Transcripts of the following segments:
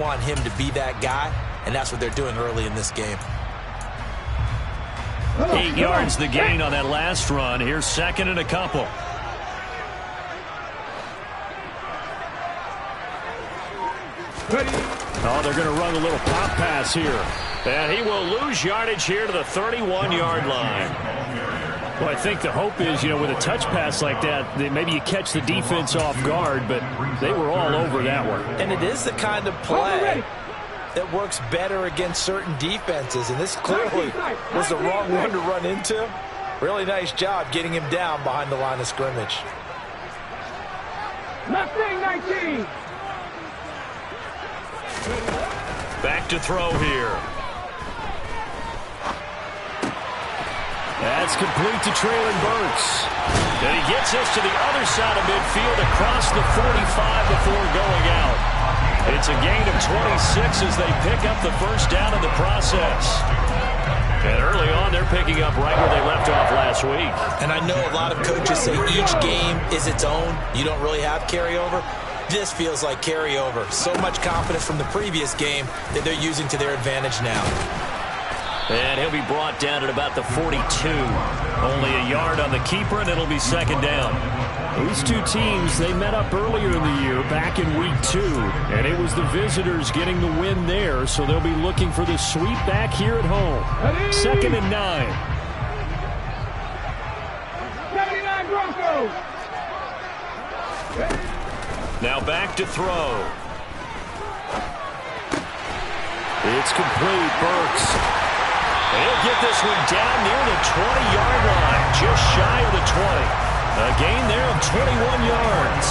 want him to be that guy, and that's what they're doing early in this game. 8 yards the gain on that last run. Here's second and a couple. Oh, they're going to run a little pop pass here. And he will lose yardage here to the 31-yard line. Well, I think the hope is, with a touch pass like that maybe you catch the defense off guard, but they were all over that one. And it is the kind of play that works better against certain defenses, and this clearly was the wrong one to run into. Really nice job getting him down behind the line of scrimmage. Left wing 19. Back to throw here. That's complete to Traylon Burks. And he gets this to the other side of midfield across the 45 before going out. It's a gain of 26 as they pick up the first down in the process. And early on, they're picking up right where they left off last week. And I know a lot of coaches say each game is its own. You don't really have carryover. This feels like carryover. So much confidence from the previous game that they're using to their advantage now. And he'll be brought down at about the 42. Only a yard on the keeper, and it'll be second down. These two teams, they met up earlier in the year, back in week 2. And it was the visitors getting the win there, so they'll be looking for the sweep back here at home. Second and 9. 79 Broncos. Now back to throw. It's complete. Burks. And he'll get this one down near the 20-yard line, just shy of the 20. A gain there of 21 yards.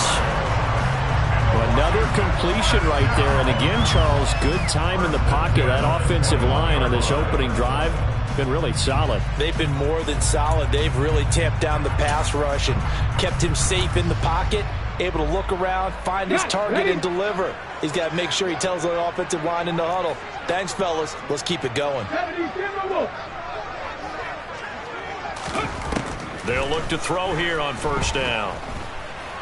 Another completion right there. And again, Charles, good time in the pocket. That offensive line on this opening drive been really solid. They've been more than solid. They've really tamped down the pass rush and kept him safe in the pocket, able to look around, find his target, and deliver. He's got to make sure he tells the offensive line in the huddle, thanks, fellas. Let's keep it going. They'll look to throw here on first down.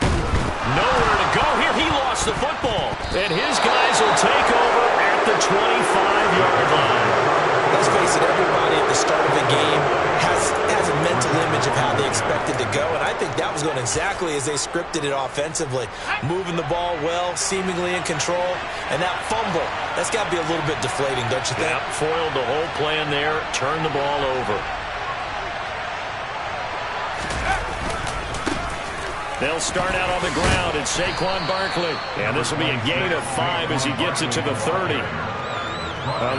Nowhere to go here. He lost the football. And his guys will take over at the 25-yard line. Let's face it, everybody at the start of the game has a mental image of how they expect it to go, and I think that was going exactly as they scripted it offensively. Moving the ball well, seemingly in control, and that fumble, that's got to be a little bit deflating, don't you think? Yep, foiled the whole plan there, turned the ball over. They'll start out on the ground. It's Saquon Barkley. And this will be a gain of 5 as he gets it to the 30.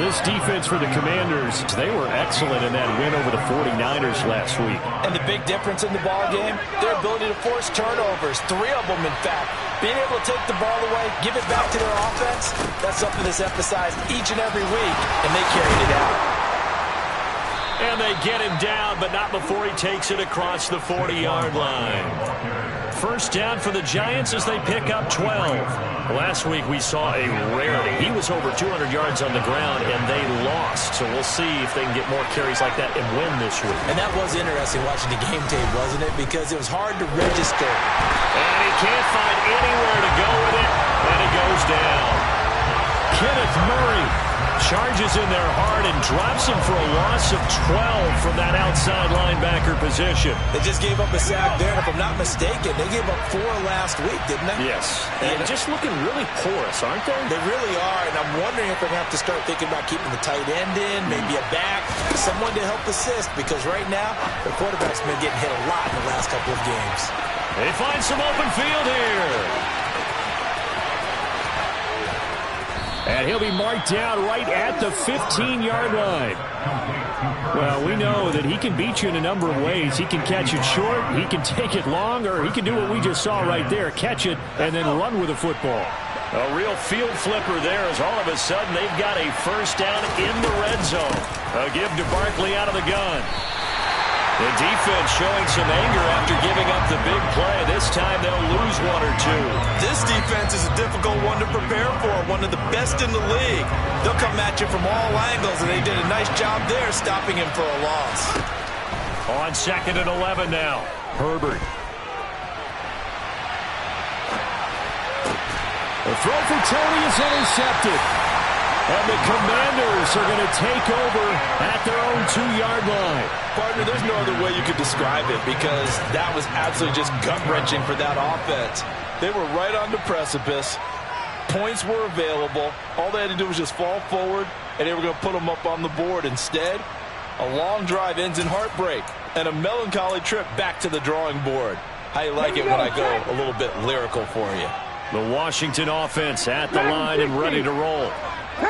This defense for the Commanders, they were excellent in that win over the 49ers last week. And the big difference in the ball game, their ability to force turnovers. 3 of them, in fact. Being able to take the ball away, give it back to their offense, that's something that's emphasized each and every week, and they carried it out. And they get him down, but not before he takes it across the 40-yard line. First down for the Giants as they pick up 12. Last week we saw a rarity. He was over 200 yards on the ground, and they lost. So we'll see if they can get more carries like that and win this week. And that was interesting watching the game tape, wasn't it? Because it was hard to register. And he can't find anywhere to go with it, and it goes down. Kenneth Murray charges in there hard and drops him for a loss of 12 from that outside linebacker position. They just gave up a sack there, and if I'm not mistaken, they gave up 4 last week, didn't they? Yes. And just looking really porous, aren't they? They really are, and I'm wondering if they're going to have to start thinking about keeping the tight end in, maybe a back, someone to help assist, because right now, the quarterback's been getting hit a lot in the last couple of games. They find some open field here. And he'll be marked down right at the 15-yard line. Well, we know that he can beat you in a number of ways. He can catch it short, he can take it long, or he can do what we just saw right there, catch it and then run with the football. A real field flipper there as all of a sudden they've got a first down in the red zone. A give to Barkley out of the gun. The defense showing some anger after giving up the big play. This time they'll lose 1 or 2. This defense is a difficult one to prepare for, one of the best in the league. They'll come at you from all angles, and they did a nice job there stopping him for a loss. On 2nd and 11 now. Herbert. The throw for Tony is intercepted. And the Commanders are going to take over at their own 2-yard line. Partner, there's no other way you could describe it because that was absolutely just gut-wrenching for that offense. They were right on the precipice. Points were available. All they had to do was just fall forward, and they were going to put them up on the board. Instead, a long drive ends in heartbreak and a melancholy trip back to the drawing board. How you like it when I go a little bit lyrical for you? The Washington offense at the line and ready to roll.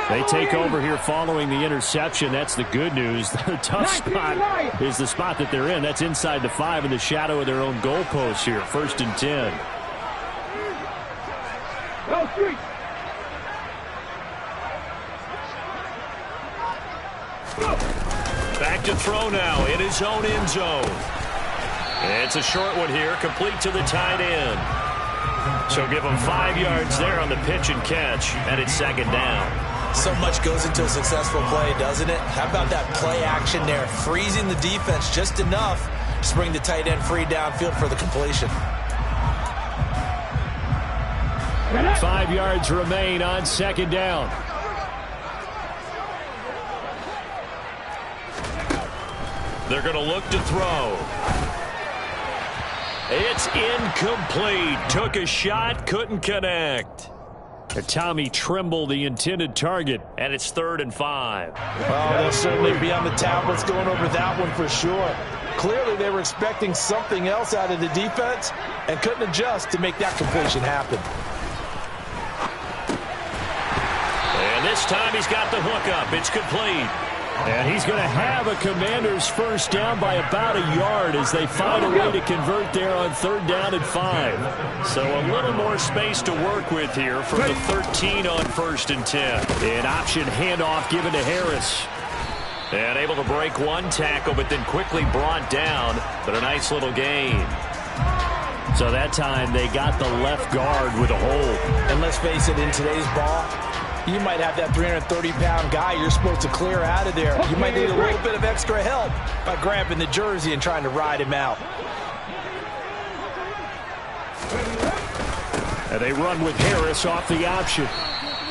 They take over here following the interception. That's the good news. The tough spot is the spot that they're in. That's inside the 5 in the shadow of their own goalpost here. 1st and 10. Back to throw now in his own end zone. It's a short one here, complete to the tight end. So give him 5 yards there on the pitch and catch, and it's 2nd down. So much goes into a successful play, doesn't it? How about that play action there? Freezing the defense just enough to bring the tight end free downfield for the completion. 5 yards remain on 2nd down. They're going to look to throw. It's incomplete. Took a shot, couldn't connect. Tommy Tremble, the intended target, and it's 3rd and 5. Well, they'll certainly be on the tablets going over that one for sure. Clearly, they were expecting something else out of the defense and couldn't adjust to make that completion happen. And this time he's got the hook up. It's complete. And he's going to have a Commanders 1st down by about a yard as they find a way to convert there on 3rd down and 5. So a little more space to work with here from the 13 on 1st and 10. An option handoff given to Harris. And able to break one tackle, but then quickly brought down. But a nice little gain. So that time they got the left guard with a hold. And let's face it, in today's ball, you might have that 330-pound guy you're supposed to clear out of there. You might need a little bit of extra help by grabbing the jersey and trying to ride him out. And they run with Harris off the option.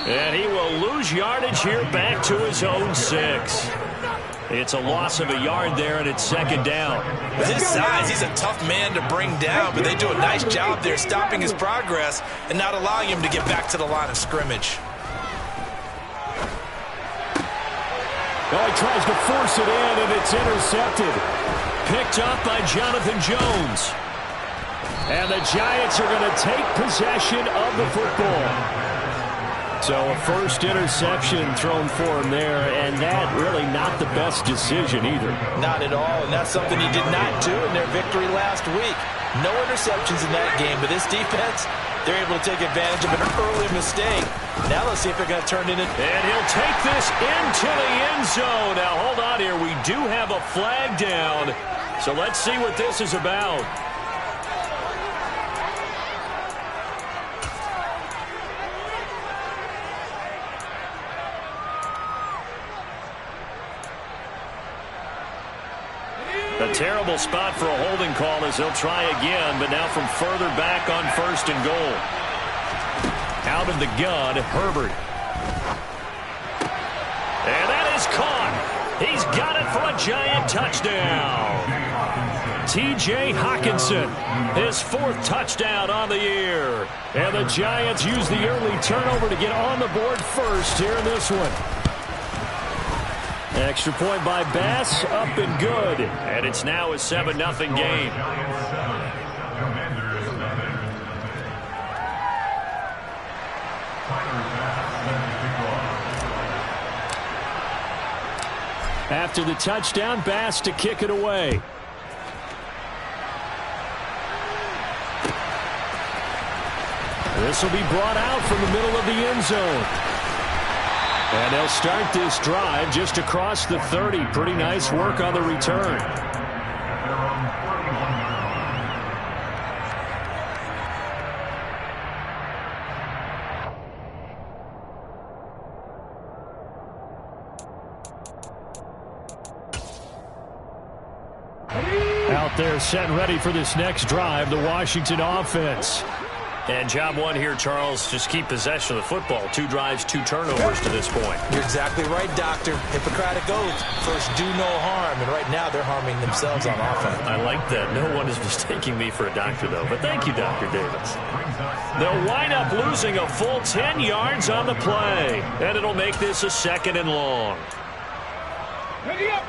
And he will lose yardage here back to his own 6. It's a loss of a yard there, and it's 2nd down. With his size, he's a tough man to bring down, but they do a nice job there stopping his progress and not allowing him to get back to the line of scrimmage. Oh, he tries to force it in, and it's intercepted. Picked up by Jonathan Jones. And the Giants are going to take possession of the football. So a 1st interception thrown for him there, and that really not the best decision either. Not at all, and that's something he did not do in their victory last week. No interceptions in that game, but this defense, they're able to take advantage of an early mistake. Now let's see if they're going to turn it in. And he'll take this into the end zone. Now hold on here. We do have a flag down. So let's see what this is about. A terrible spot for a holding call as they'll try again, but now from further back on 1st and goal. Out of the gun, Herbert. And that is caught. He's got it for a Giant touchdown. T.J. Hockenson, his 4th touchdown on the year. And the Giants use the early turnover to get on the board first here in this one. Extra point by Bass, up and good. And it's now a 7-0 game. After the touchdown, Bass to kick it away. This will be brought out from the middle of the end zone. And they'll start this drive just across the 30. Pretty nice work on the return. Out there set ready for this next drive, the Washington offense. And job one here, Charles, just keep possession of the football. 2 drives, 2 turnovers to this point. You're exactly right, Doctor. Hippocratic oath. First, do no harm. And right now, they're harming themselves on offense. I like that. No one is mistaking me for a doctor, though. But thank you, Dr. Davis. They'll wind up losing a full 10 yards on the play. And it'll make this a 2nd and long. Ready up.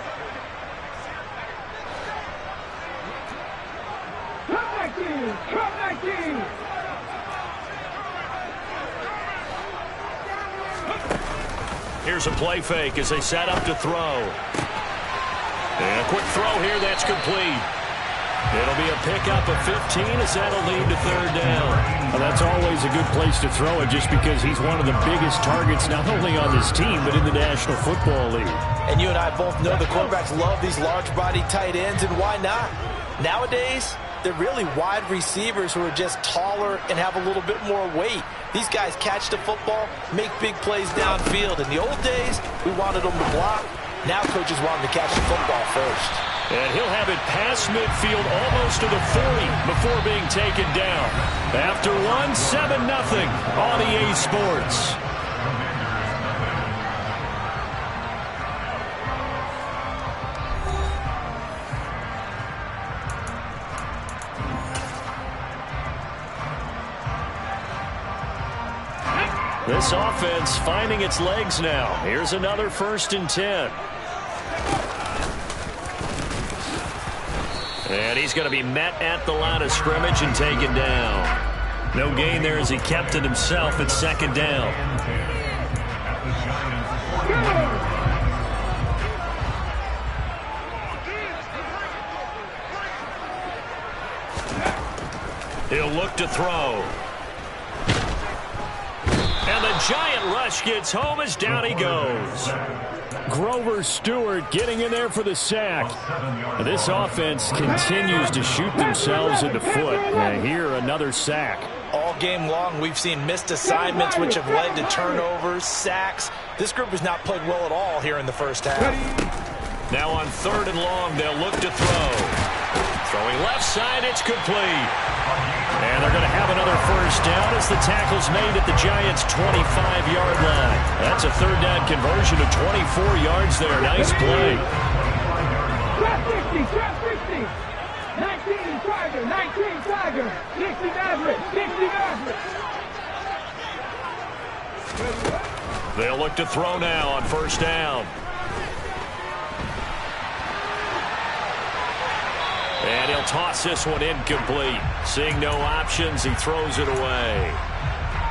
Drop 19. Here's a play fake as they set up to throw. And a quick throw here, that's complete. It'll be a pickup of 15 as that'll lead to 3rd down. Well, that's always a good place to throw it just because he's one of the biggest targets not only on this team but in the National Football League. And you and I both know the quarterbacks love these large-body tight ends, and why not? Nowadays, they're really wide receivers who are just taller and have a little bit more weight. These guys catch the football, make big plays downfield. In the old days, we wanted them to block. Now coaches want them to catch the football first. And he'll have it past midfield almost to the 40 before being taken down. After one, 7-0 on EA Sports. This offense finding its legs now. Here's another 1st and 10. And he's going to be met at the line of scrimmage and taken down. No gain there as he kept it himself at 2nd down. He'll look to throw. And the giant rush gets home as down he goes. Grover Stewart getting in there for the sack. This offense continues to shoot themselves in the foot. And here, another sack. All game long, we've seen missed assignments which have led to turnovers, sacks. This group has not played well at all here in the first half. Now on 3rd and long, they'll look to throw. Throwing left side, it's complete. And they're going to have another 1st down as the tackle's made at the Giants' 25-yard line. That's a 3rd down conversion of 24 yards there. Nice play. Trap 60, trap 60. 19 Tiger, 19 Tiger. 60 Maverick, 60 Maverick. They'll look to throw now on 1st down. And he'll toss this one incomplete. Seeing no options, he throws it away.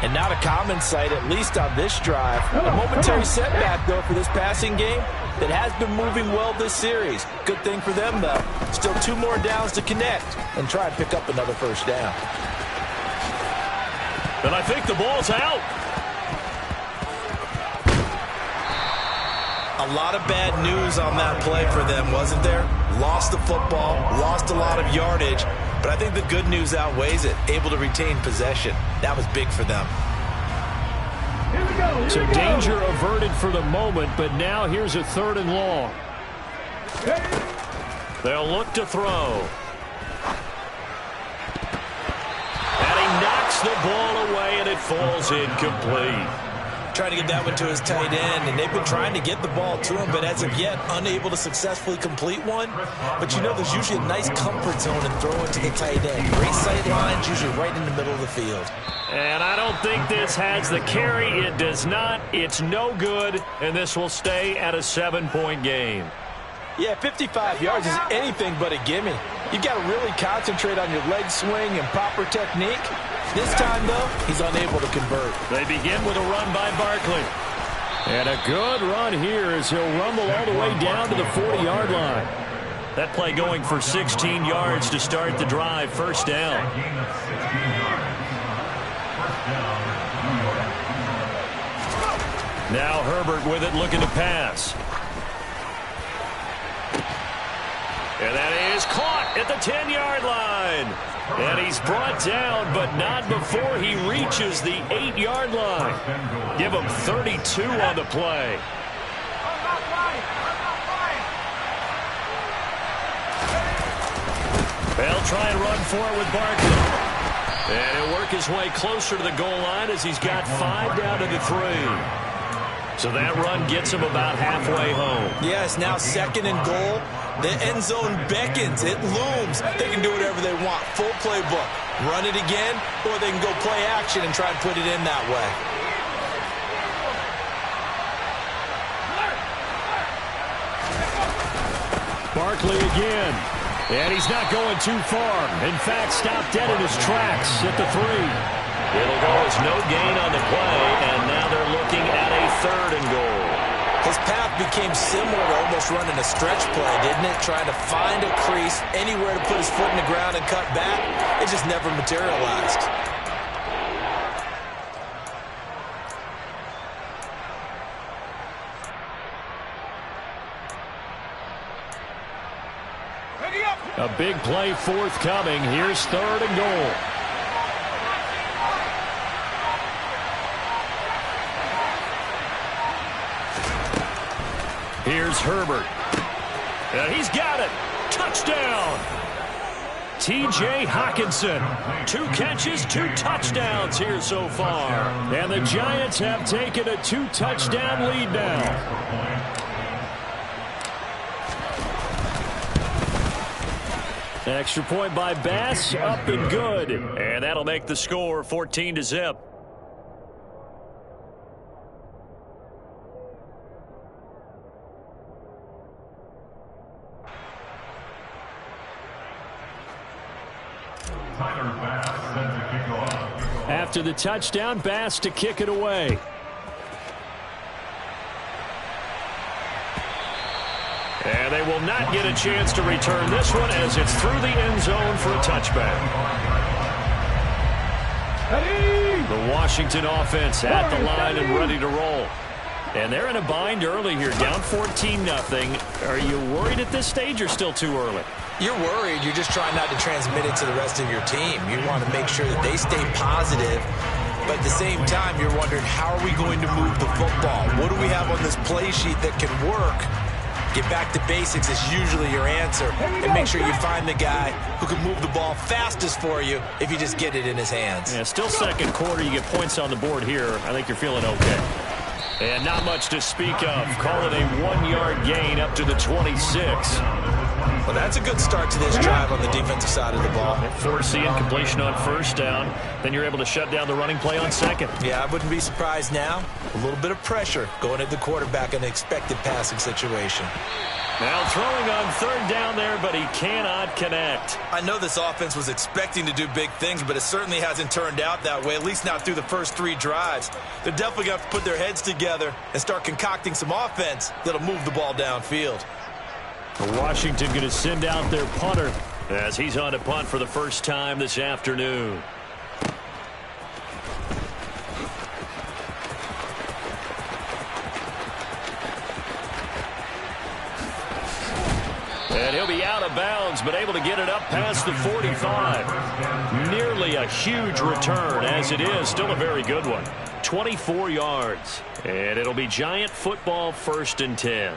And not a common sight, at least on this drive. A momentary setback, though, for this passing game that has been moving well this series. Good thing for them, though. Still 2 more downs to connect and try and pick up another 1st down. And I think the ball's out. A lot of bad news on that play for them, wasn't there? Lost the football, lost a lot of yardage, but I think the good news outweighs it. Able to retain possession. That was big for them. So danger averted for the moment, but now here's a 3rd and long. They'll look to throw. And he knocks the ball away, and it falls incomplete. Trying to get that one to his tight end, and they've been trying to get the ball to him, but as of yet, unable to successfully complete one. But you know, there's usually a nice comfort zone in throwing to the tight end. Great sight lines, usually right in the middle of the field. And I don't think this has the carry. It does not. It's no good, and this will stay at a 7-point game. Yeah, 55 yards is anything but a gimme. You've got to really concentrate on your leg swing and proper technique. This time, though, he's unable to convert. They begin with a run by Barkley. And a good run here as he'll rumble all the way down to the 40-yard line. That play going for 16 yards to start the drive. 1st down. Now Herbert with it, looking to pass. And that is caught at the 10-yard line. And he's brought down, but not before he reaches the 8-yard line. Give him 32 on the play. They'll try and run for it with Barkley. And he'll work his way closer to the goal line as he's got 5 down to the 3. So that run gets him about halfway home. Yeah, it's now 2nd and goal. The end zone beckons. It looms. They can do whatever they want. Full playbook. Run it again, or they can go play action and try and put it in that way. Barkley again. And he's not going too far. In fact, stopped dead in his tracks at the 3. It'll go as no gain on the play, and now they're looking at a 3rd and goal. His path became similar to almost running a stretch play, didn't it? Trying to find a crease, anywhere to put his foot in the ground and cut back. It just never materialized. A big play forthcoming. Here's 3rd and goal. Here's Herbert. And he's got it. Touchdown. T.J. Hockenson. 2 catches, 2 touchdowns here so far. And the Giants have taken a 2-touchdown lead now. Extra point by Bass, up and good. And that'll make the score 14-0. After the touchdown, Bass to kick it away. And they will not get a chance to return this one as it's through the end zone for a touchback. The Washington offense at the line and ready to roll. And they're in a bind early here, down 14-0. Are you worried at this stage or still too early? You're worried. You're just trying not to transmit it to the rest of your team. You want to make sure that they stay positive. But at the same time, you're wondering, how are we going to move the football? What do we have on this play sheet that can work? Get back to basics is usually your answer. And make sure you find the guy who can move the ball fastest for you if you just get it in his hands. Yeah, still second quarter. You get points on the board here. I think you're feeling okay. And not much to speak of. Call it a 1-yard gain up to the 26. Well, that's a good start to this drive on the defensive side of the ball. Forcing completion on 1st down. Then you're able to shut down the running play on 2nd. Yeah, I wouldn't be surprised now. A little bit of pressure going at the quarterback in an expected passing situation. Now throwing on 3rd down there, but he cannot connect. I know this offense was expecting to do big things, but it certainly hasn't turned out that way, at least not through the first 3 drives. They're definitely going to have to put their heads together and start concocting some offense that'll move the ball downfield. Washington going to send out their punter as he's on to punt for the first time this afternoon. And he'll be out of bounds, but able to get it up past the 45. Nearly a huge return, as it is. Still a very good one. 24 yards. And it'll be Giant football, 1st and 10.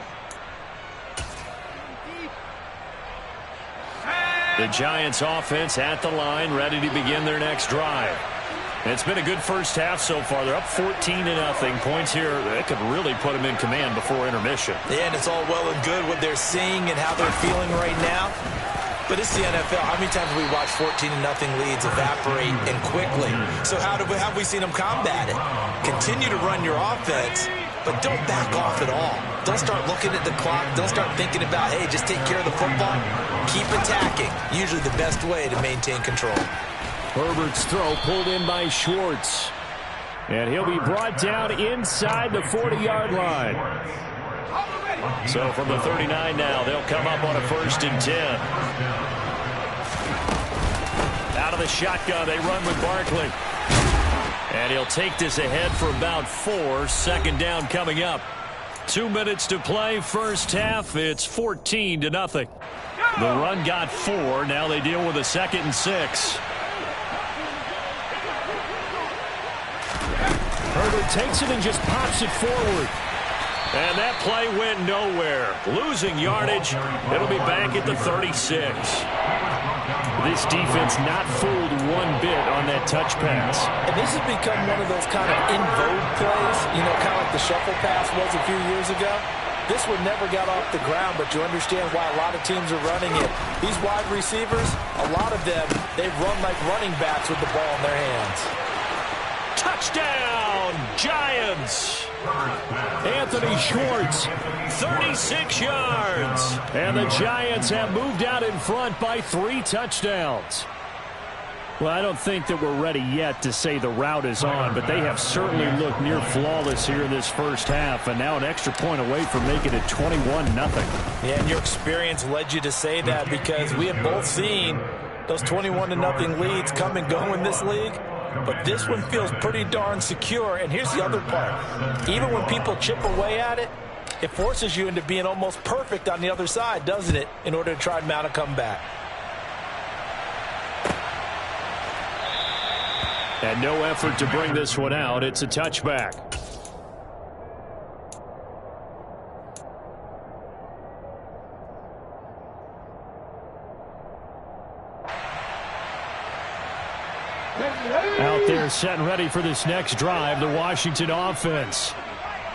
The Giants offense at the line, ready to begin their next drive. And it's been a good first half so far. They're up 14-0. Points here that could really put them in command before intermission. Yeah, and it's all well and good what they're seeing and how they're feeling right now. But it's the NFL. How many times have we watched 14-0 leads evaporate and quickly? So how have we seen them combat it? Continue to run your offense, but don't back off at all. Don't start looking at the clock. Don't start thinking about, hey, just take care of the football. Keep attacking. Usually the best way to maintain control. Herbert's throw pulled in by Schwartz. And he'll be brought down inside the 40-yard line. So from the 39 now, they'll come up on a 1st and 10. Out of the shotgun, they run with Barkley. And he'll take this ahead for about 4. 2nd down coming up. 2 minutes to play, first half. It's 14-0. The run got 4. Now they deal with a 2nd and 6. Herbert takes it and just pops it forward. And that play went nowhere. Losing yardage. It'll be back at the 36. This defense not fooled one bit on that touch pass. And this has become one of those kind of in vogue plays, you know, kind of like the shuffle pass was a few years ago. This one never got off the ground, but you understand why a lot of teams are running it. These wide receivers, a lot of them, they've run like running backs with the ball in their hands. Touchdown, Giants! Anthony Schwartz, 36 yards. And the Giants have moved out in front by 3 touchdowns. Well, I don't think that we're ready yet to say the route is on, but they have certainly looked near flawless here in this first half, and now an extra point away from making it 21-0. Yeah, and your experience led you to say that, because we have both seen those 21-0 leads come and go in this league. But this one feels pretty darn secure. And here's the other part. Even when people chip away at it, it forces you into being almost perfect on the other side, doesn't it, in order to try and mount a comeback. And no effort to bring this one out. It's a touchback. Out there set and ready for this next drive, the Washington offense.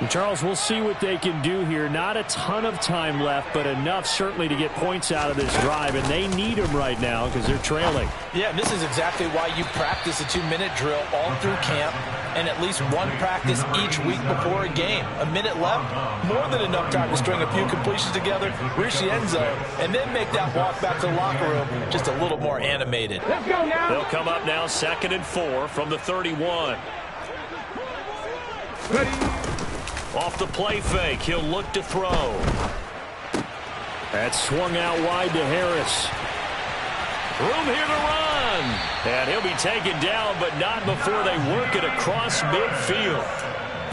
And Charles, we'll see what they can do here. Not a ton of time left, but enough certainly to get points out of this drive, and they need them right now because they're trailing. Yeah, and this is exactly why you practice a 2-minute drill all through camp and at least one practice each week before a game. A minute left, more than enough time to string a few completions together, reach the end zone, and then make that walk back to the locker room just a little more animated. Let's go now. They'll come up now 2nd and 4 from the 31. Ready. Off the play fake, he'll look to throw. That's swung out wide to Harris. Room here to run. And he'll be taken down, but not before they work it across midfield.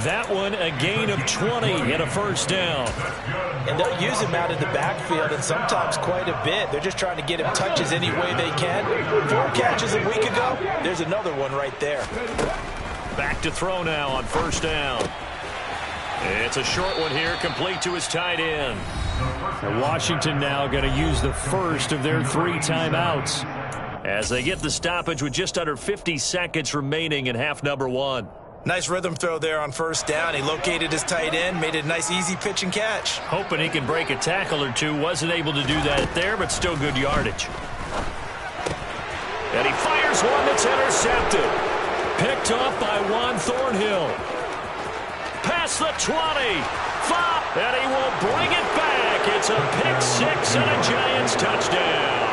That one a gain of 20 and a first down. And they'll use him out in the backfield, and sometimes quite a bit. They're just trying to get him touches any way they can. 4 catches a week ago. There's another one right there. Back to throw now on first down. It's a short one here, complete to his tight end. And Washington now going to use the first of their 3 timeouts as they get the stoppage with just under 50 seconds remaining in half number 1. Nice rhythm throw there on first down. He located his tight end, made it a nice easy pitch and catch. Hoping he can break a tackle or two. Wasn't able to do that there, but still good yardage. And he fires one that's intercepted. Picked off by Juan Thornhill. Past the 20, 5, and he will bring it back. It's a pick 6 and a Giants touchdown.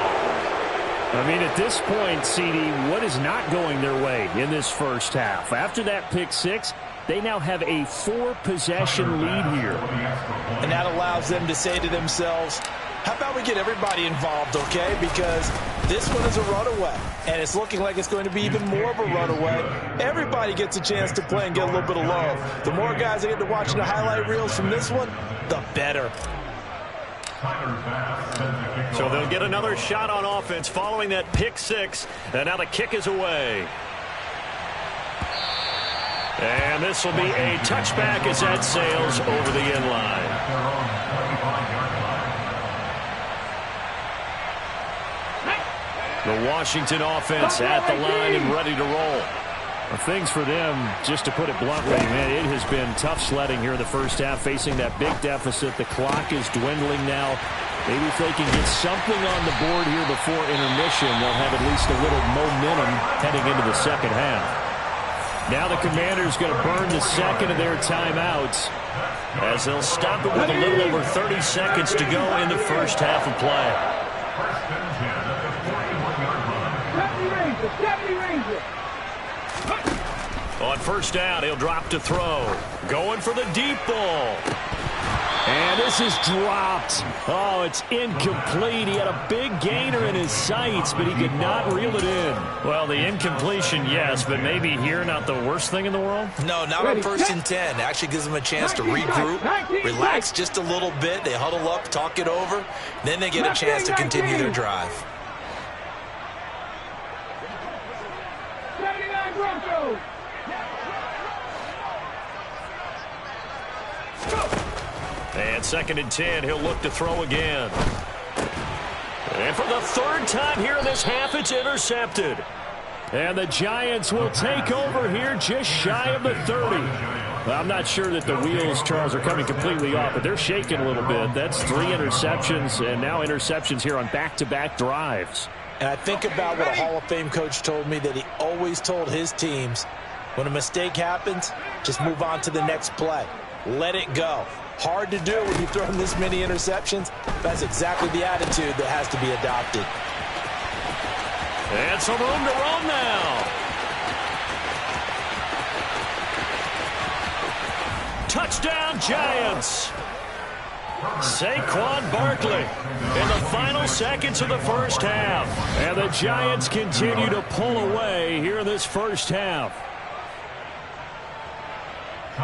I mean, at this point, CD, what is not going their way in this first half? After that pick 6, they now have a 4-possession lead here. And that allows them to say to themselves, how about we get everybody involved, okay? Because this one is a runaway, and it's looking like it's going to be even more of a runaway. Everybody gets a chance to play and get a little bit of love. The more guys that get to watching the highlight reels from this one, the better. So they'll get another shot on offense following that pick 6, and now the kick is away. And this will be a touchback as that sails over the end line. The Washington offense at the line and ready to roll. Well, things for them, just to put it bluntly, man, it has been tough sledding here in the first half, facing that big deficit. The clock is dwindling now. Maybe if they can get something on the board here before intermission, they'll have at least a little momentum heading into the second half. Now the Commanders going to burn the second of their timeouts as they'll stop it with a little over 30 seconds to go in the first half of play. 70 Ranger. On first down, he'll drop to throw. Going for the deep ball. And this is dropped. Oh, it's incomplete. He had a big gainer in his sights, but he could not reel it in. Well, the incompletion, yes, but maybe here not the worst thing in the world? No, not on first and 10. Actually gives them a chance to regroup, relax just a little bit. They huddle up, talk it over. Then they get a chance to continue their drive. 79 Broncos. And second and 10, he'll look to throw again. And for the third time here in this half, it's intercepted. And the Giants will take over here just shy of the 30. Well, I'm not sure that the wheels, Charles, are coming completely off, but they're shaking a little bit. That's 3 interceptions, and now interceptions here on back-to-back drives. And I think about what a Hall of Fame coach told me, that he always told his teams, when a mistake happens, just move on to the next play. Let it go. Hard to do when you've thrown this many interceptions. That's exactly the attitude that has to be adopted. And some room to roam now. Touchdown, Giants. Saquon Barkley in the final seconds of the first half. And the Giants continue to pull away here in this first half.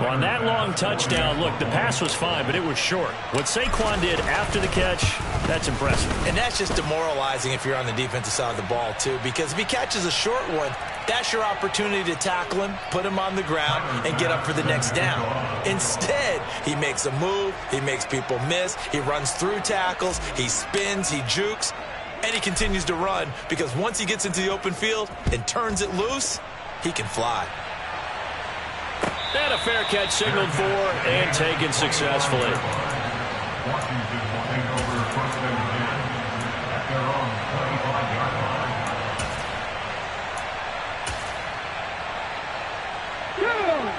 Well, on that long touchdown, look, the pass was fine, but it was short. What Saquon did after the catch, that's impressive. And that's just demoralizing if you're on the defensive side of the ball, too, because if he catches a short one, that's your opportunity to tackle him, put him on the ground, and get up for the next down. Instead, he makes a move, he makes people miss, he runs through tackles, he spins, he jukes, and he continues to run, because once he gets into the open field and turns it loose, he can fly. And a fair catch signaled for and taken successfully.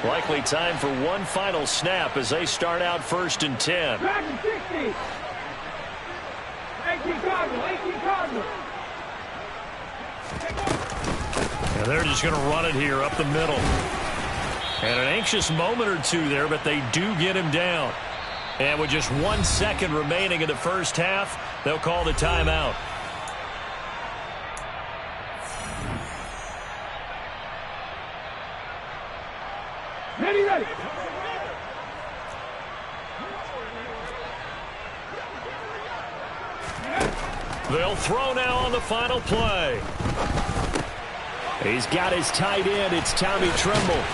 Likely time for one final snap as they start out 1st and 10. 60. 18 Cardinals. And they're just going to run it here up the middle. And an anxious moment or two there, but they do get him down. And with just 1 second remaining in the first half, they'll call the timeout. Ready. They'll throw now on the final play. He's got his tight end. It's Tommy Tremble.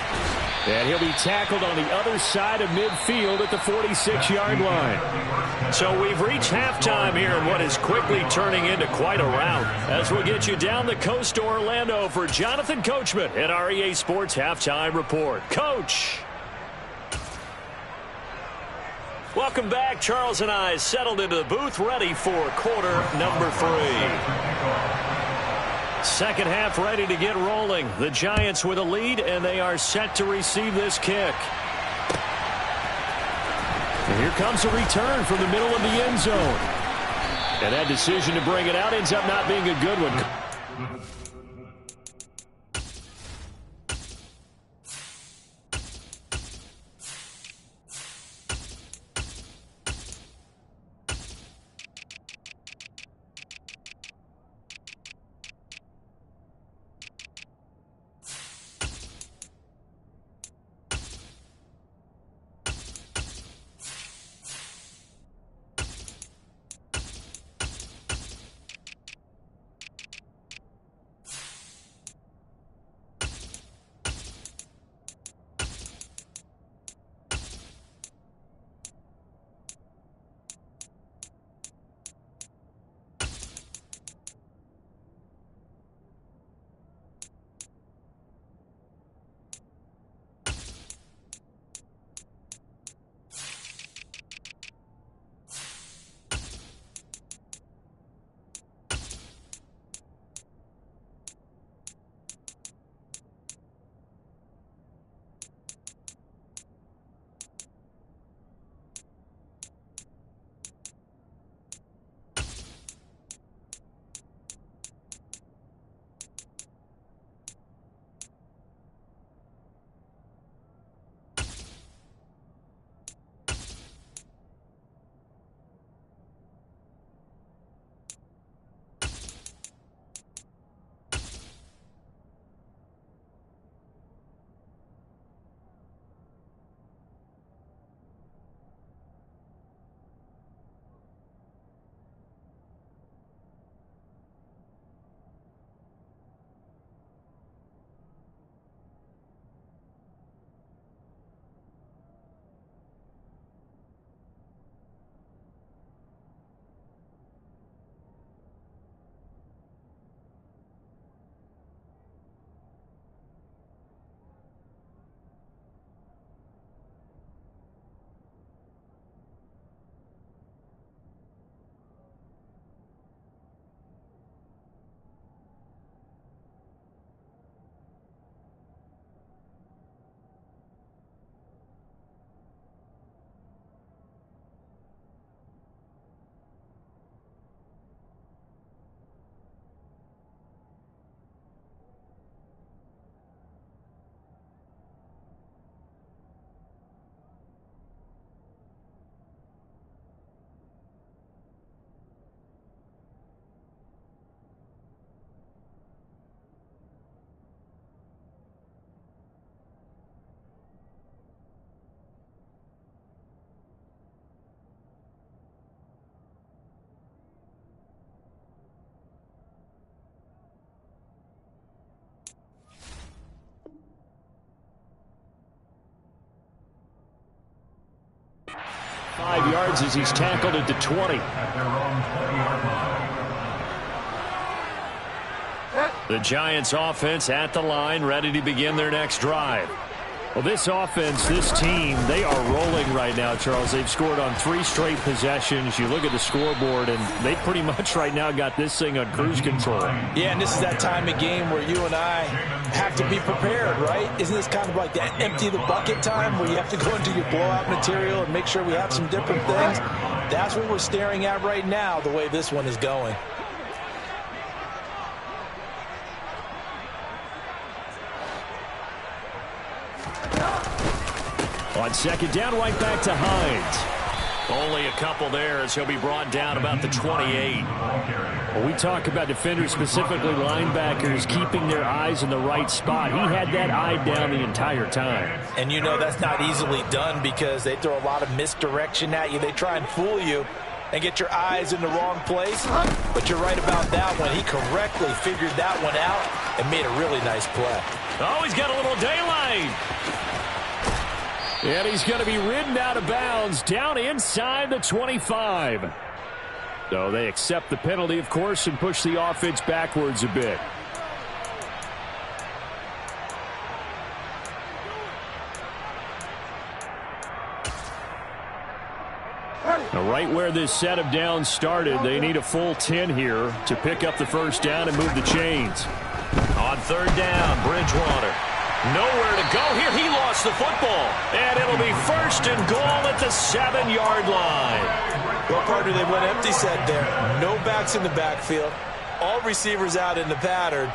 And he'll be tackled on the other side of midfield at the 46-yard line. So we've reached halftime here in what is quickly turning into quite a rout. As we'll get you down the coast to Orlando for Jonathan Coachman at our EA Sports Halftime Report. Coach! Welcome back. Charles and I settled into the booth ready for quarter number 3. Second half ready to get rolling. The Giants with a lead, and they are set to receive this kick. And here comes a return from the middle of the end zone. And that decision to bring it out ends up not being a good one. 5 yards as he's tackled at the 20. The Giants offense at the line, ready to begin their next drive. Well, this offense, this team, they are rolling right now, Charles. They've scored on 3 straight possessions. You look at the scoreboard, and they pretty much right now got this thing on cruise control. Yeah, and this is that time of game where you and I have to be prepared, right? Isn't this kind of like that empty the bucket time where you have to go into your blowout material and make sure we have some different things? That's what we're staring at right now, the way this one is going. On second down, right back to Hines. Only a couple there as he'll be brought down about the 28. Well, we talk about defenders, specifically linebackers, keeping their eyes in the right spot. He had that eye down the entire time. And you know that's not easily done because they throw a lot of misdirection at you. They try and fool you and get your eyes in the wrong place. But you're right about that one. He correctly figured that one out and made a really nice play. Oh, he's got a little daylight. And he's going to be ridden out of bounds down inside the 25. So they accept the penalty, of course, and push the offense backwards a bit. Now, right where this set of downs started, they need a full 10 here to pick up the first down and move the chains. On third down, Bridgewater. Nowhere to go here. He lost the football. And it'll be first and goal at the 7-yard line. Well, partner, they went empty set there. No backs in the backfield. All receivers out in the pattern.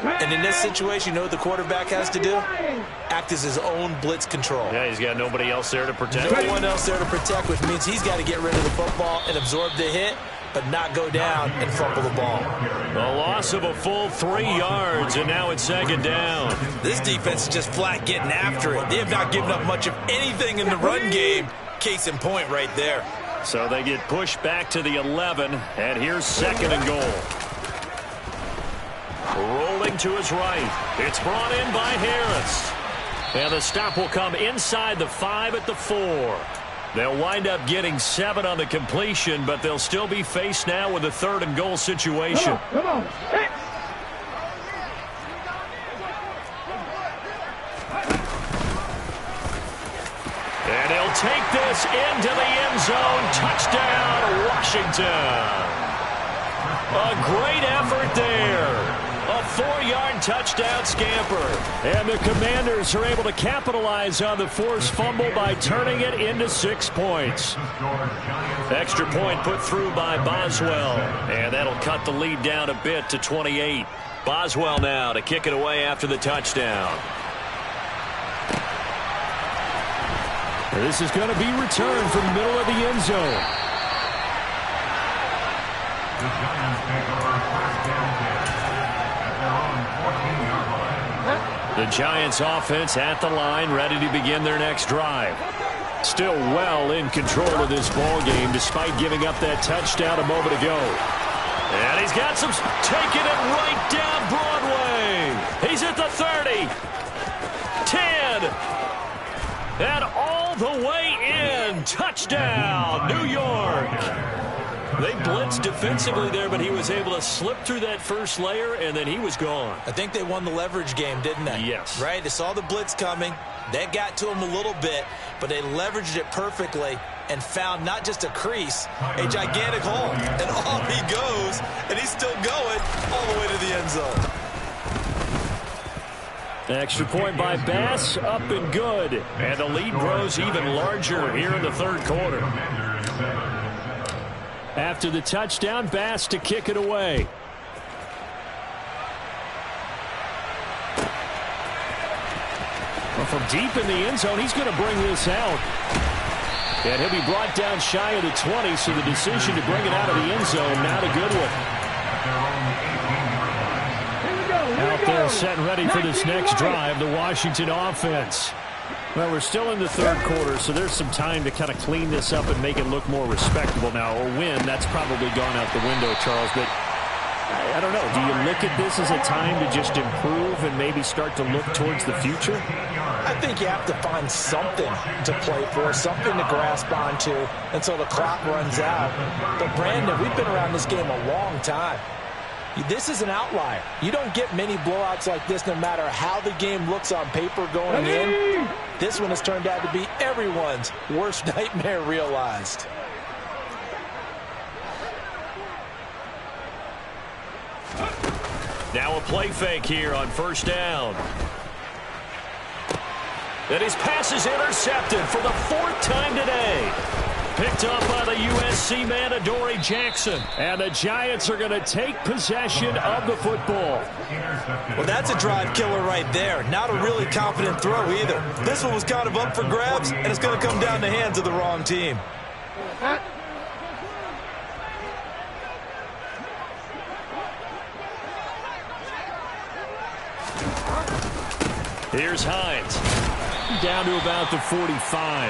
And in this situation, you know what the quarterback has to do? Act as his own blitz control. Yeah, he's got nobody else there to protect. No one else there to protect, which means he's got to get rid of the football and absorb the hit, but not go down and fumble the ball. A loss of a full 3 yards, and now it's second down. This defense is just flat getting after it. They have not given up much of anything in the run game. Case in point right there. So they get pushed back to the 11, and here's second and goal. Rolling to his right. It's brought in by Harris. And the stop will come inside the 5 at the 4. They'll wind up getting 7 on the completion, but they'll still be faced now with a third and goal situation. Come on. Hey. And he'll take this into the end zone. Touchdown, Washington. A great effort there. A 4-yard touchdown scamper. And the Commanders are able to capitalize on the forced fumble by turning it into 6 points. Extra point put through by Boswell. And that'll cut the lead down a bit to 28. Boswell now to kick it away after the touchdown. This is going to be returned from the middle of the end zone. The Giants offense at the line, ready to begin their next drive. Still well in control of this ball game, despite giving up that touchdown a moment ago. And he's got some, taking it right down Broadway. He's at the 30, 10, and all the way in. Touchdown, New York. They blitzed defensively there, but he was able to slip through that first layer, and then he was gone. I think they won the leverage game, didn't they? Yes. Right? They saw the blitz coming. That got to him a little bit, but they leveraged it perfectly and found not just a crease, a gigantic hole. And off he goes, and he's still going all the way to the end zone. Extra point by Bass, up and good. And the lead grows even larger here in the third quarter. After the touchdown, Bass to kick it away. Well, from deep in the end zone, he's going to bring this out. And he'll be brought down shy of the 20, so the decision to bring it out of the end zone, not a good one. Out there set and ready for this next drive, the Washington offense. Well, we're still in the third quarter, so there's some time to kind of clean this up and make it look more respectable now. A win, that's probably gone out the window, Charles, but I don't know. Do you look at this as a time to just improve and maybe start to look towards the future? I think you have to find something to play for, something to grasp onto until the clock runs out. But, Brandon, we've been around this game a long time. This is an outlier. You don't get many blowouts like this no matter how the game looks on paper going in. This one has turned out to be everyone's worst nightmare realized. Now a play fake here on first down. And his pass is intercepted for the 4th time today. Picked up by the USC man, Adoree Jackson. And the Giants are going to take possession of the football. Well, that's a drive killer right there. Not a really confident throw either. This one was kind of up for grabs, and it's going to come down the hands of the wrong team. Here's Hines. Down to about the 45.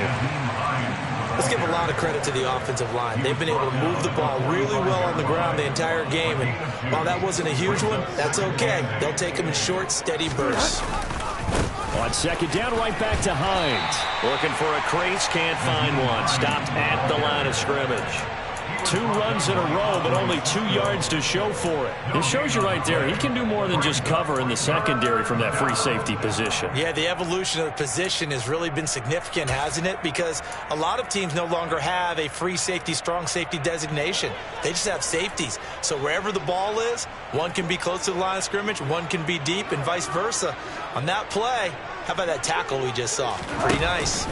Let's give a lot of credit to the offensive line. They've been able to move the ball really well on the ground the entire game. And while that wasn't a huge one, that's okay. They'll take them in short, steady bursts. On second down, right back to Hines. Looking for a crease, can't find one. Stopped at the line of scrimmage. 2 runs in a row, but only 2 yards to show for it. It shows you right there, he can do more than just cover in the secondary from that free safety position. Yeah, the evolution of the position has really been significant, hasn't it? Because a lot of teams no longer have a free safety, strong safety designation. They just have safeties. So wherever the ball is, one can be close to the line of scrimmage, one can be deep, and vice versa. On that play, how about that tackle we just saw? Pretty nice.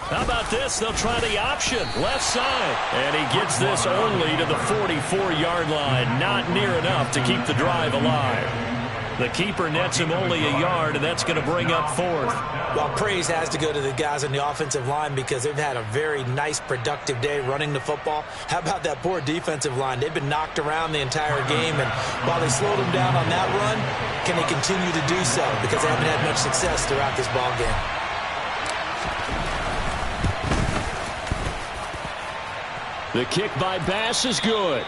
How about this? They'll try the option. Left side. And he gets this only to the 44-yard line. Not near enough to keep the drive alive. The keeper nets him only a yard, and that's going to bring up 4th. Well, praise has to go to the guys on the offensive line because they've had a very nice, productive day running the football. How about that poor defensive line? They've been knocked around the entire game, and while they slowed them down on that run, can they continue to do so? Because they haven't had much success throughout this ball game. The kick by Bass is good.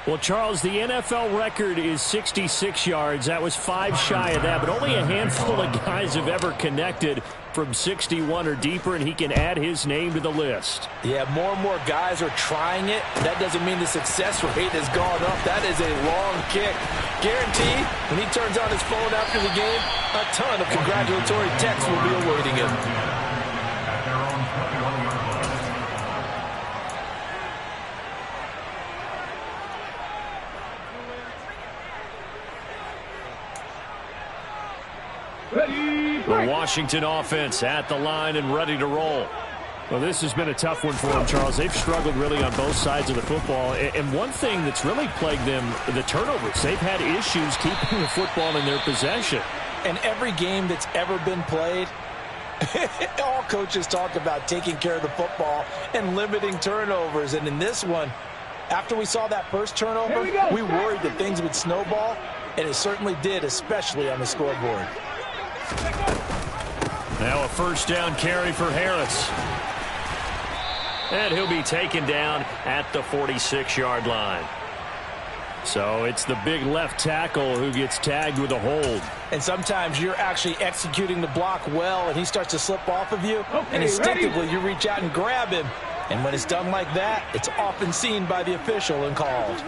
Well, Charles, the NFL record is 66 yards. That was 5 shy of that, but only a handful of guys have ever connected from 61 or deeper, and he can add his name to the list. Yeah, more and more guys are trying it. That doesn't mean the success rate has gone up. That is a long kick. Guaranteed, when he turns on his phone after the game, a ton of congratulatory texts will be awaiting him. The Washington offense at the line and ready to roll. Well, this has been a tough one for them, Charles. They've struggled really on both sides of the football. And one thing that's really plagued them, the turnovers. They've had issues keeping the football in their possession. And every game that's ever been played, all coaches talk about taking care of the football and limiting turnovers. And in this one, after we saw that first turnover, we worried that things would snowball, and it certainly did, especially on the scoreboard. Now a first down carry for Harris. And he'll be taken down at the 46-yard line. So it's the big left tackle who gets tagged with a hold. And sometimes you're actually executing the block well, and he starts to slip off of you, and instinctively you reach out and grab him. And when it's done like that, it's often seen by the official and called.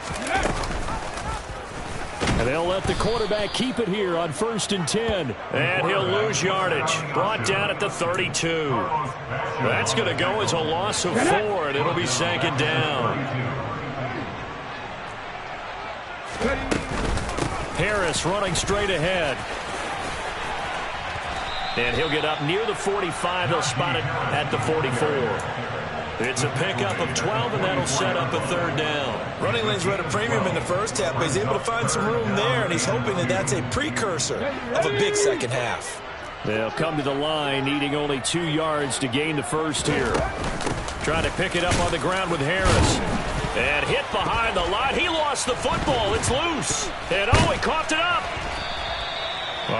And they'll let the quarterback keep it here on 1st and 10. And he'll lose yardage. Brought down at the 32. That's going to go as a loss of 4, and it'll be 2nd down. Harris running straight ahead. And he'll get up near the 45. They'll spot it at the 44. It's a pickup of 12, and that'll set up a 3rd down. Running lanes were at a premium in the first half, but he's able to find some room there, and he's hoping that that's a precursor of a big second half. They'll come to the line, needing only 2 yards to gain the first here. Trying to pick it up on the ground with Harris. And hit behind the line. He lost the football. It's loose. And, oh, he coughed it up.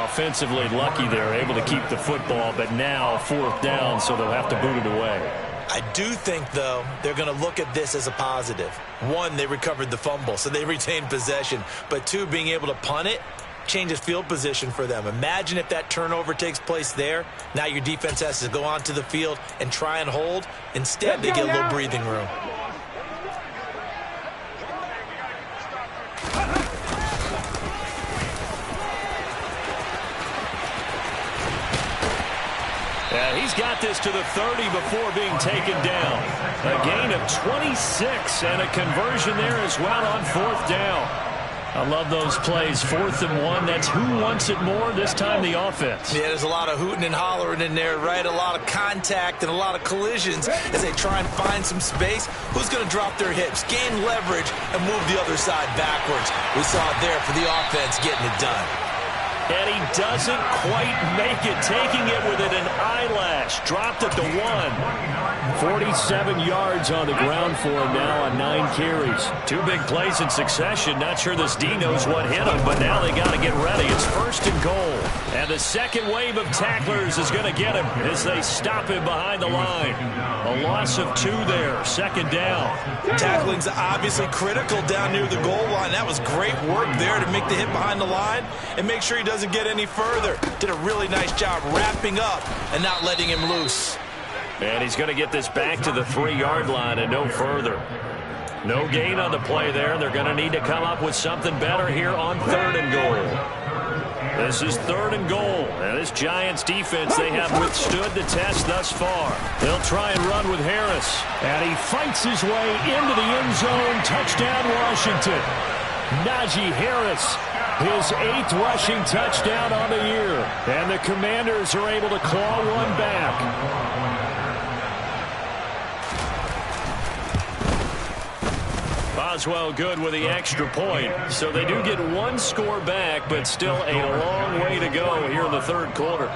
Offensively lucky they're able to keep the football, but now 4th down, so they'll have to boot it away. I do think, though, they're going to look at this as a positive. 1, they recovered the fumble, so they retained possession. But 2, being able to punt it, changes field position for them. Imagine if that turnover takes place there. Now your defense has to go onto the field and try and hold. Instead, they get a little breathing room. And he's got this to the 30 before being taken down. A gain of 26 and a conversion there as well on 4th down. I love those plays. 4th and 1. That's who wants it more, this time the offense. Yeah, there's a lot of hooting and hollering in there, right? A lot of contact and a lot of collisions as they try and find some space. Who's going to drop their hips, gain leverage, and move the other side backwards? We saw it there for the offense getting it done. And he doesn't quite make it, taking it within an eyelash. Dropped at the 1. 47 yards on the ground for him now on 9 carries. 2 big plays in succession. Not sure this D knows what hit him, but now they got to get ready. It's 1st and goal. And the second wave of tacklers is going to get him as they stop him behind the line. A loss of 2 there. 2nd down. Tackling's obviously critical down near the goal line. That was great work there to make the hit behind the line and make sure he doesn't get any further. Did a really nice job wrapping up and not letting him loose. And he's going to get this back to the 3-yard line and no further. No gain on the play there. They're going to need to come up with something better here on 3rd and goal. This is 3rd and goal. And this Giants defense, they have withstood the test thus far. They'll try and run with Harris. And he fights his way into the end zone. Touchdown, Washington. Najee Harris, his 8th rushing touchdown on the year. And the Commanders are able to claw one back. Boswell good with the extra point. So they do get 1 score back, but still a long way to go here in the 3rd quarter.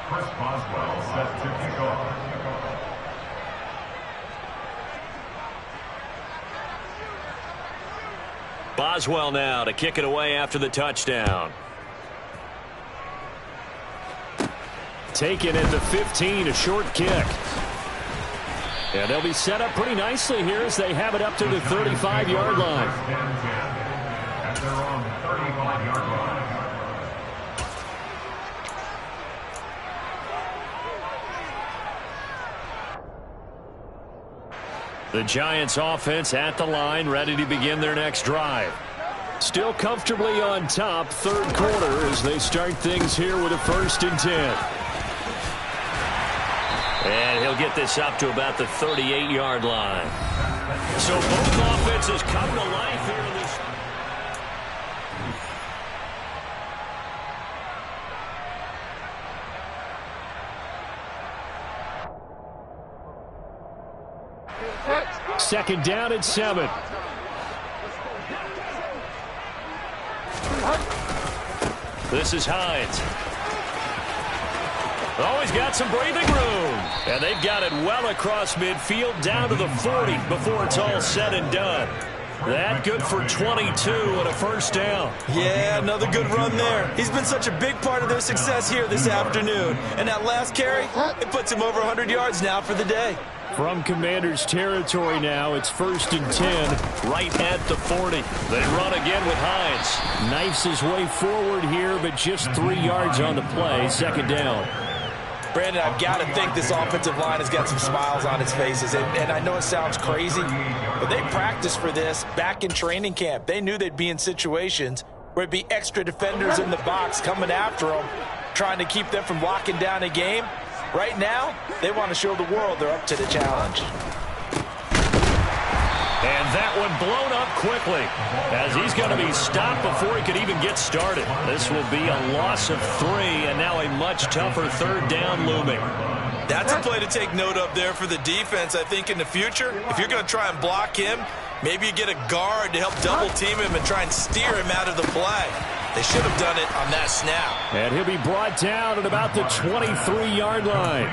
Chris Boswell set to kick off. Boswell now to kick it away after the touchdown. Taken at the 15, a short kick. And they'll be set up pretty nicely here as they have it up to the 35-yard line. At their own 35-yard line. The Giants offense at the line, ready to begin their next drive. Still comfortably on top, 3rd quarter as they start things here with a 1st and 10. And he'll get this up to about the 38-yard line. So both offenses come to life here in this. Second down and 7. This is Hines. Always got some breathing room. And they've got it well across midfield down to the 40 before it's all said and done. That good for 22 and a 1st down. Yeah, another good run there. He's been such a big part of their success here this afternoon. And that last carry, it puts him over 100 yards now for the day. From Commanders territory now, it's 1st and 10. Right at the 40. They run again with Hines. Knifes his way forward here, but just 3 yards on the play. 2nd down. Brandon, I've got to think this offensive line has got some smiles on its faces. And I know it sounds crazy, but they practiced for this back in training camp. They knew they'd be in situations where it'd be extra defenders in the box coming after them, trying to keep them from locking down a game. Right now, they want to show the world they're up to the challenge. And that one blown up quickly as he's going to be stopped before he could even get started. This will be a loss of 3 and now a much tougher 3rd down looming. That's a play to take note of there for the defense, I think, in the future. If you're going to try and block him, maybe you get a guard to help double team him and try and steer him out of the play. They should have done it on that snap. And he'll be brought down at about the 23-yard line.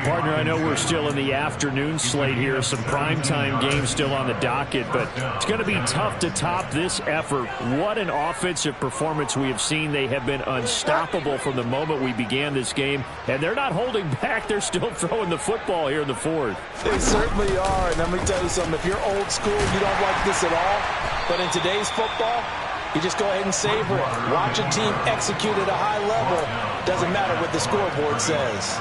Partner, I know we're still in the afternoon slate here. Some primetime games still on the docket, but it's going to be tough to top this effort. What an offensive performance we have seen. They have been unstoppable from the moment we began this game, and they're not holding back. They're still throwing the football here in the fourth. They certainly are, and let me tell you something. If you're old school, you don't like this at all, but in today's football, you just go ahead and savor it. Watch a team execute at a high level. Doesn't matter what the scoreboard says.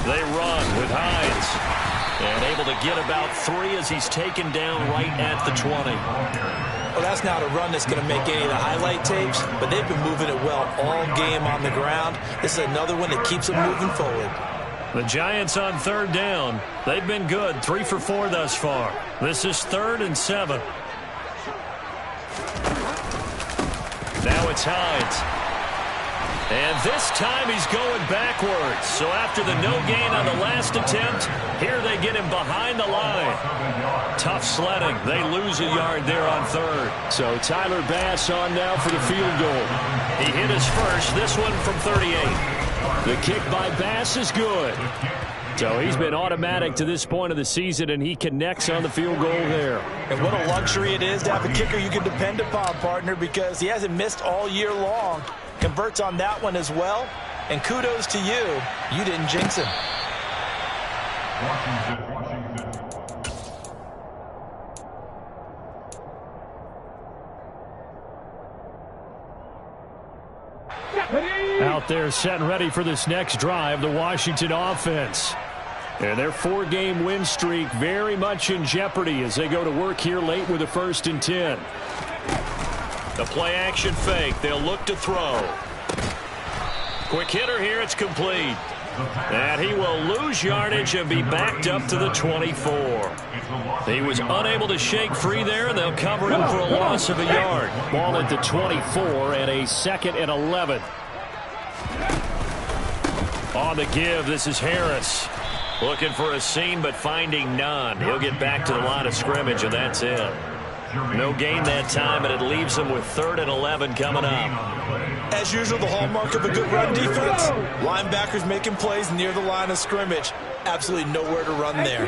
They run with Hines. And able to get about 3 as he's taken down right at the 20. Well, that's not a run that's going to make any of the highlight tapes, but they've been moving it well all game on the ground. This is another one that keeps them moving forward. The Giants on third down. They've been good, 3 for 4 thus far. This is 3rd and 7. Now it's Hines. And this time he's going backwards. So after the no gain on the last attempt, here they get him behind the line. Tough sledding. They lose a yard there on 3rd. So Tyler Bass on now for the field goal. He hit his first, this one from 38. The kick by Bass is good. So he's been automatic to this point of the season, and he connects on the field goal there. And what a luxury it is to have a kicker you can depend upon, partner, because he hasn't missed all year long. Converts on that one as well. And kudos to you. You didn't jinx him. Out there set and ready for this next drive, the Washington offense. And their 4-game win streak very much in jeopardy as they go to work here late with a 1st and 10. The play action fake. They'll look to throw. Quick hitter here. It's complete. And he will lose yardage and be backed up to the 24. He was unable to shake free there, and they'll cover him for a loss of a yard. Ball at the 24 and a 2nd and 11. On the give, this is Harris. Looking for a seam, but finding none. He'll get back to the line of scrimmage, and that's it. No gain that time, and it leaves him with 3rd and 11 coming up. As usual, the hallmark of a good run defense. Linebackers making plays near the line of scrimmage. Absolutely nowhere to run there.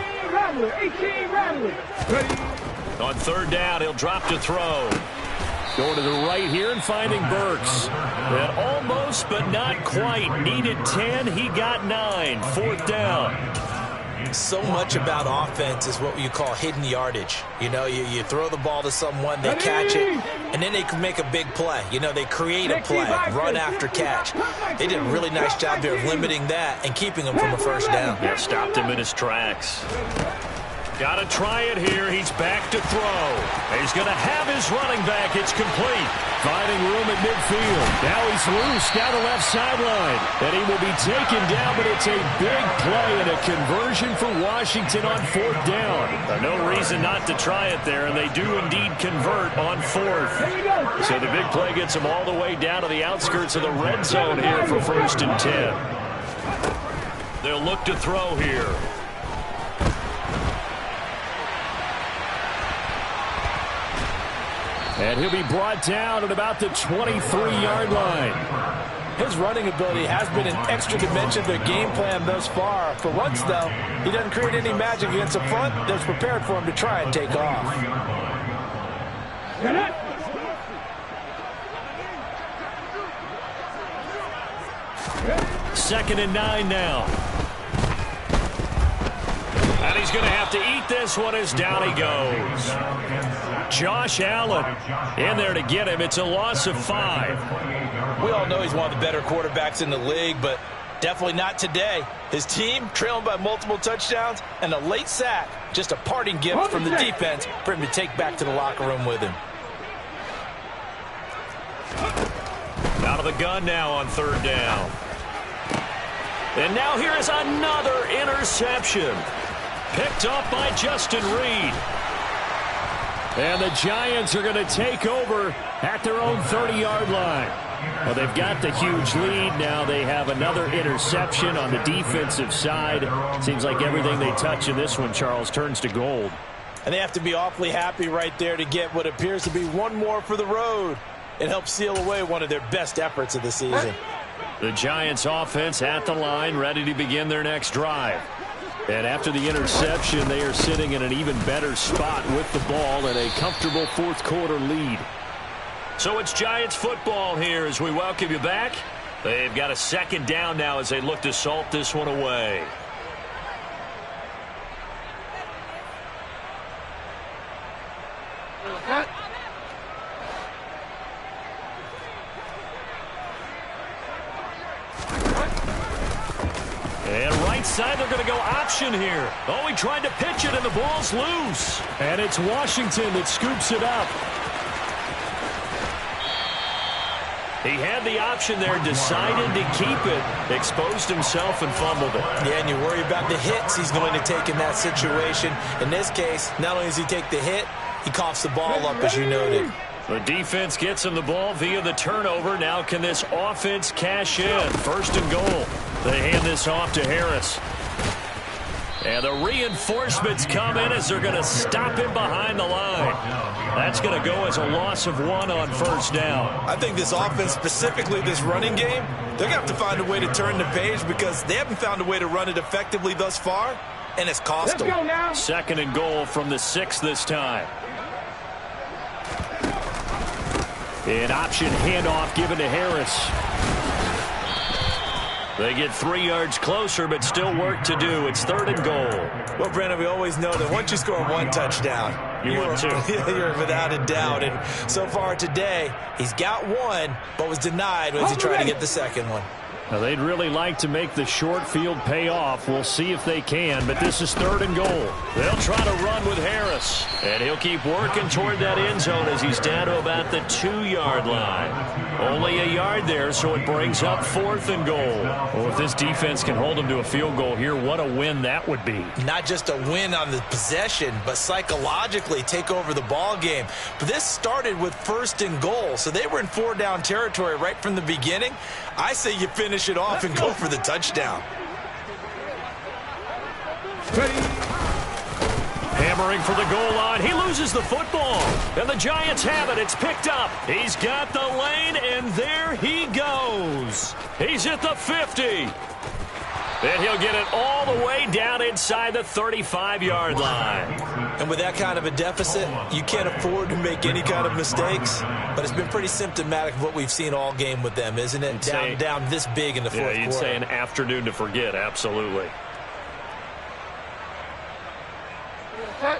18 Rattler. On 3rd down, he'll drop to throw. Going to the right here and finding Burks. And almost, but not quite. Needed 10. He got 9. 4th down. So much about offense is what you call hidden yardage. You know, you throw the ball to someone, they catch it, and then they can make a big play. You know, they create a play, run after catch. They did a really nice job there of limiting that and keeping him from a 1st down. Yeah, stopped him in his tracks. Got to try it here. He's back to throw. He's going to have his running back. It's complete. Finding room at midfield. Now he's loose down the left sideline. And he will be taken down, but it's a big play and a conversion for Washington on 4th down. No reason not to try it there, and they do indeed convert on 4th. So the big play gets them all the way down to the outskirts of the red zone here for 1st and 10. They'll look to throw here. And he'll be brought down at about the 23-yard line. His running ability has been an extra dimension of their game plan thus far. For once, though, he doesn't create any magic against the front that's prepared for him to try and take off. 2nd and 9 now. And he's going to have to eat this one as down he goes. Josh Allen in there to get him. It's a loss of 5. We all know he's one of the better quarterbacks in the league, but definitely not today. His team trailing by multiple touchdowns and a late sack. Just a parting gift from the defense for him to take back to the locker room with him. Out of the gun now on 3rd down. And now here is another interception. Picked up by Justin Reed. And the Giants are going to take over at their own 30-yard line. Well, they've got the huge lead. Now they have another interception on the defensive side. Seems like everything they touch in this one, Charles, turns to gold. And they have to be awfully happy right there to get what appears to be one more for the road. It helps seal away one of their best efforts of the season. The Giants offense at the line, ready to begin their next drive. And after the interception, they are sitting in an even better spot with the ball and a comfortable fourth quarter lead. So it's Giants football here as we welcome you back. They've got a second down now as they look to salt this one away. And right side, they're going to go option here. Oh, he tried to pitch it, and the ball's loose. And it's Washington that scoops it up. He had the option there, decided to keep it, exposed himself and fumbled it. Yeah, and you worry about the hits he's going to take in that situation. In this case, not only does he take the hit, he coughs the ball up, as you noted. The defense gets him the ball via the turnover. Now can this offense cash in? First and goal. They hand this off to Harris. And the reinforcements come in as they're going to stop him behind the line. That's going to go as a loss of 1 on first down. I think this offense, specifically this running game, they're going to have to find a way to turn the page because they haven't found a way to run it effectively thus far, and it's cost them. Let's go now. Second and goal from the 6 this time. An option handoff given to Harris. They get 3 yards closer, but still work to do. It's third and goal. Well, Brandon, we always know that once you score 1 touchdown, you're without a doubt. And so far today, he's got 1, but was denied as he tried to get the second one. Now, they'd really like to make the short field pay off. We'll see if they can, but this is third and goal. They'll try to run with Harris, and he'll keep working toward that end zone as he's down to about the 2-yard line. Only a yard there, so it brings up fourth and goal. Well, if this defense can hold them to a field goal here, what a win that would be. Not just a win on the possession, but psychologically take over the ball game. But this started with first and goal, so they were in 4-down territory right from the beginning. I say you finish it off and go for the touchdown. Hammering for the goal line. He loses the football. And the Giants have it. It's picked up. He's got the lane, and there he goes. He's at the 50. And he'll get it all the way down inside the 35-yard line. And with that kind of a deficit, you can't afford to make any kind of mistakes. But it's been pretty symptomatic of what we've seen all game with them, isn't it? Down this big in the fourth quarter. Yeah, you'd say an afternoon to forget, absolutely.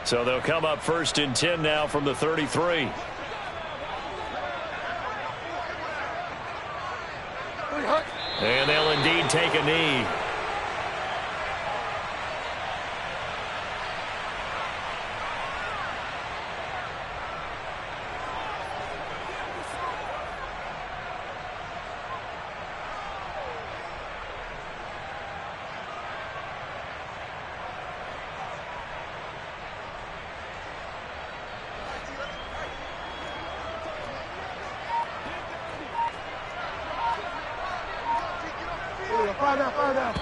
So they'll come up first and 10 now from the 33. And they'll indeed take a knee. Fire down.